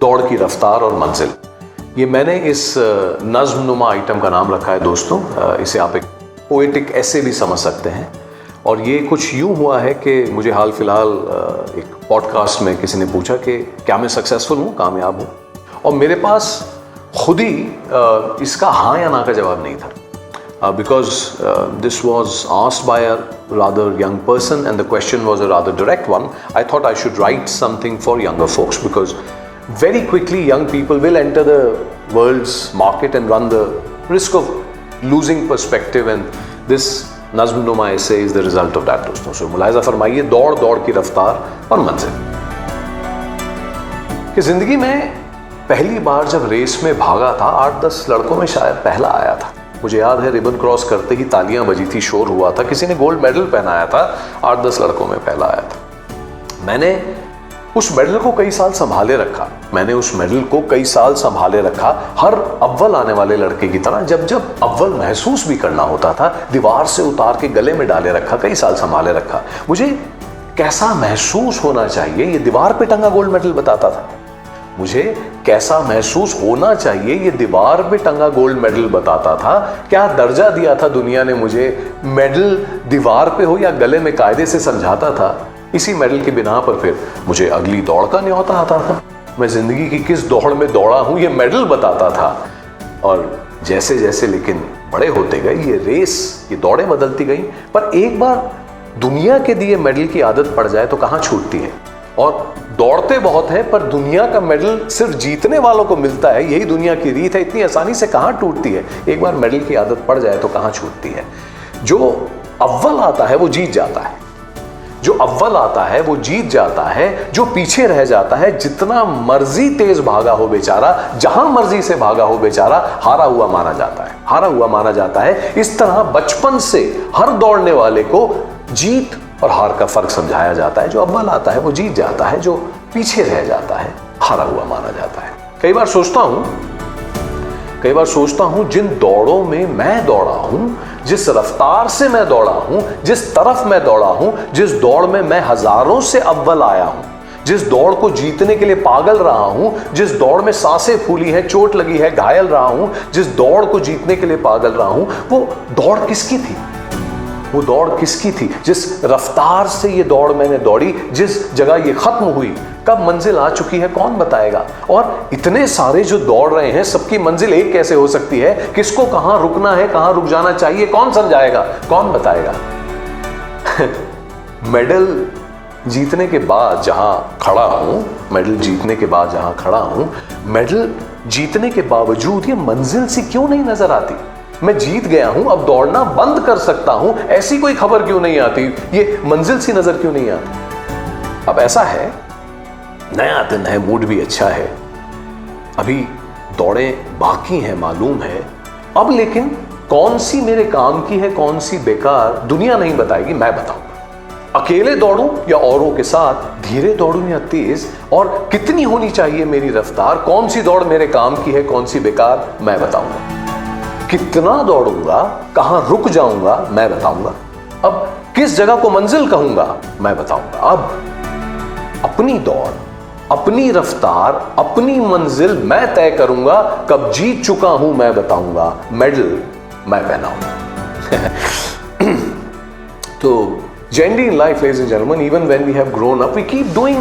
दौड़ की रफ्तार और मंजिल, ये मैंने इस नज़्म-नुमा आइटम का नाम रखा है दोस्तों। इसे आप एक पोएटिक ऐसे भी समझ सकते हैं। और ये कुछ यूँ हुआ है कि मुझे हाल फिलहाल एक पॉडकास्ट में किसी ने पूछा कि क्या मैं सक्सेसफुल हूँ, कामयाब हूँ, और मेरे पास खुद ही इसका हाँ या ना का जवाब नहीं था। Because this was asked by a rather young person and the question was a rather direct one, I thought I should write something for younger folks, because very quickly young people will enter the world's market and run the risk of losing perspective, and this नज़्म-नुमा essay is the result of that दोस्तों। So मुलाहिज़ा फरमाइए दौड़ दौड़ की रफ्तार और मंजिल। कि ज़िंदगी में पहली बार जब रेस में भागा था, 8-10 लड़कों में शायद पहला आया था। मुझे याद है रिबन क्रॉस करते ही तालियां बजी थी, शोर हुआ था, किसी ने गोल्ड मेडल पहनाया था, 8-10 लड़कों में पहला आया था। मैंने उस मेडल को कई साल संभाले रखा, हर अव्वल आने वाले लड़के की तरह जब जब अव्वल महसूस भी करना होता था, दीवार से उतार के गले में डाले रखा, कई साल संभाले रखा। मुझे कैसा महसूस होना चाहिए ये दीवार पे टंगा गोल्ड मेडल बताता था। मुझे कैसा महसूस होना चाहिए ये दीवार पे टंगा गोल्ड मेडल बताता था। क्या दर्जा दिया था दुनिया ने मुझे, मेडल दीवार पे हो या गले में, कायदे से समझाता था। इसी मेडल की बिना पर फिर मुझे अगली दौड़ का न्योता आता था। मैं जिंदगी की किस दौड़ में दौड़ा हूं ये मेडल बताता था। और जैसे जैसे लेकिन बड़े होते गए, ये रेस, ये दौड़ें बदलती गई। पर एक बार दुनिया के दिए मेडल की आदत पड़ जाए तो कहां छूटती है। और दौड़ते बहुत है पर दुनिया का मेडल सिर्फ जीतने वालों को मिलता है, यही दुनिया की रीत है, इतनी आसानी से कहां टूटती है। एक बार मेडल की आदत पड़ जाए तो कहां छूटती है। जो अव्वल आता है वो जीत जाता है, जो अव्वल आता है वो जीत जाता है। जो पीछे रह जाता है, जितना मर्जी तेज भागा हो बेचारा, जहां मर्जी से भागा हो बेचारा, हारा हुआ माना जाता है। इस तरह बचपन से हर दौड़ने वाले को जीत और हार का फर्क समझाया जाता है। जो अव्वल आता है वो जीत जाता है, जो पीछे रह जाता है हारा हुआ माना जाता है। कई बार सोचता हूं जिन दौड़ों में मैं दौड़ा हूं, जिस रफ्तार से मैं दौड़ा हूं, जिस तरफ मैं दौड़ा हूं, जिस दौड़ में मैं हजारों से अव्वल आया हूं, जिस दौड़ को जीतने के लिए पागल रहा हूं, जिस दौड़ में सांसें फूली है, चोट लगी है, घायल रहा हूं, जिस दौड़ को जीतने के लिए पागल रहा हूं, वो दौड़ किसकी थी? वो दौड़ किसकी थी? जिस रफ्तार से ये दौड़ मैंने दौड़ी, जिस जगह ये खत्म हुई, कब मंजिल आ चुकी है कौन बताएगा? और इतने सारे जो दौड़ रहे हैं, सबकी मंजिल एक कैसे हो सकती है? किसको कहां रुकना है, कहां रुक जाना चाहिए, कौन समझाएगा, कौन बताएगा? मेडल जीतने के बाद जहां खड़ा हूं, मेडल जीतने के बावजूद ये मंजिल सी क्यों नहीं नजर आती? मैं जीत गया हूं, अब दौड़ना बंद कर सकता हूं, ऐसी कोई खबर क्यों नहीं आती? ये मंजिल सी नजर क्यों नहीं आती? अब ऐसा है, नया दिन है, मूड भी अच्छा है, अभी दौड़ें बाकी हैं मालूम है। अब लेकिन कौन सी मेरे काम की है, कौन सी बेकार, दुनिया नहीं बताएगी, मैं बताऊंगा। अकेले दौड़ूं या औरों के साथ, धीरे दौड़ूं या तेज, और कितनी होनी चाहिए मेरी रफ्तार, कौन सी दौड़ मेरे काम की है, कौन सी बेकार, मैं बताऊंगा। कितना दौड़ूंगा, कहां रुक जाऊंगा, मैं बताऊंगा। अब किस जगह को मंजिल कहूंगा, मैं बताऊंगा। अब अपनी दौड़, अपनी रफ्तार, अपनी मंजिल मैं तय करूंगा। कब जीत चुका हूं मैं बताऊंगा, मेडल मैं पहनाऊंगा। तो generally in life, ladies and gentlemen, even when we have grown up, we keep doing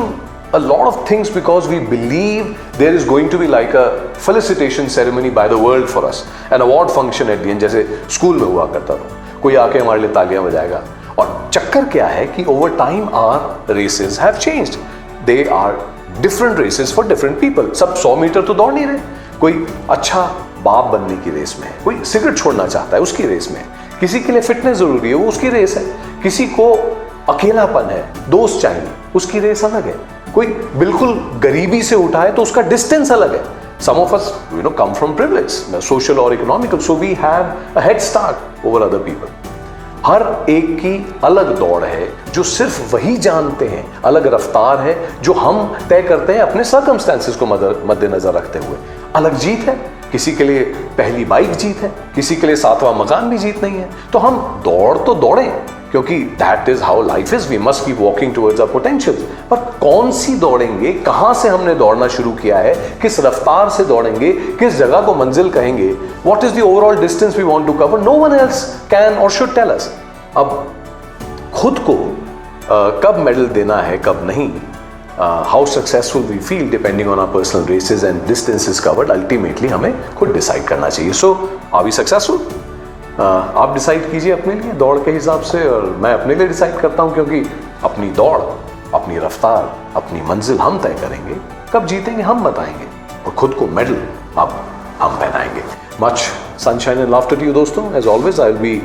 a lot of things because we believe there is going to be like a felicitation ceremony by the world for us, an award function at the end, जैसे school में हुआ करता था, कोई आके हमारे लिए तालियां बजाएगा। और चक्कर क्या है कि over time our races have changed, they are different races for different people। सब 100 मीटर तो दौड़ नहीं रहे, कोई अच्छा बाप बनने की रेस में है, कोई सिगरेट छोड़ना चाहता है उसकी रेस में है, किसी के लिए फिटनेस जरूरी है वो उसकी रेस है, किसी को अकेलापन है, दोस्त चाहिए, उसकी रेस अलग है, कोई बिल्कुल गरीबी से उठा है तो उसका डिस्टेंस अलग है। Some of us, come from privilege, social or economical, so we have a head start over other people। हर एक की अलग दौड़ है, जो सिर्फ वही जानते हैं, अलग रफ्तार है जो हम तय करते हैं अपने सर्कमस्टेंसेस को मद्देनजर रखते हुए। अलग जीत है, किसी के लिए पहली बाइक जीत है, किसी के लिए 7वां मकान भी जीत नहीं है। तो हम दौड़ तो दौड़ें, क्योंकि that is how life is, we must keep walking towards our potentials. पर कौन सी दौड़ेंगे, कहां से हमने दौड़ना शुरू किया है, किस रफ्तार से दौड़ेंगे, किस जगह को मंजिल कहेंगे, what is the overall distance we want to cover, no one else can और शुड टेल अस। अब खुद को कब मेडल देना है, कब नहीं, how successful we feel depending on our personal races and distances covered, ultimately हमें खुद डिसाइड करना चाहिए। So are we successful? आप डिसाइड कीजिए अपने लिए दौड़ के हिसाब से, और मैं अपने लिए डिसाइड करता हूं, क्योंकि अपनी दौड़, अपनी रफ्तार, अपनी मंजिल हम तय करेंगे। कब जीतेंगे हम बताएंगे, और खुद को मेडल अब हम पहनाएंगे। Much sunshine and laughter to you दोस्तों। As always I will be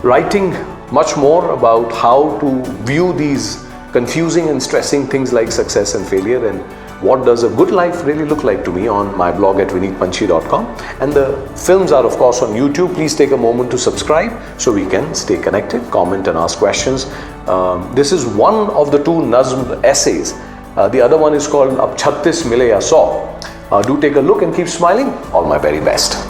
writing much more about how to view these confusing and stressing things like success and failure, and what does a good life really look like to me on my blog at vineetpanchi.com. And the films are of course on YouTube. Please take a moment to subscribe so we can stay connected, comment and ask questions. This is one of the 2 Nazm essays. The other one is called Ab 36 Mile Ya 100. Do take a look and keep smiling. All my very best.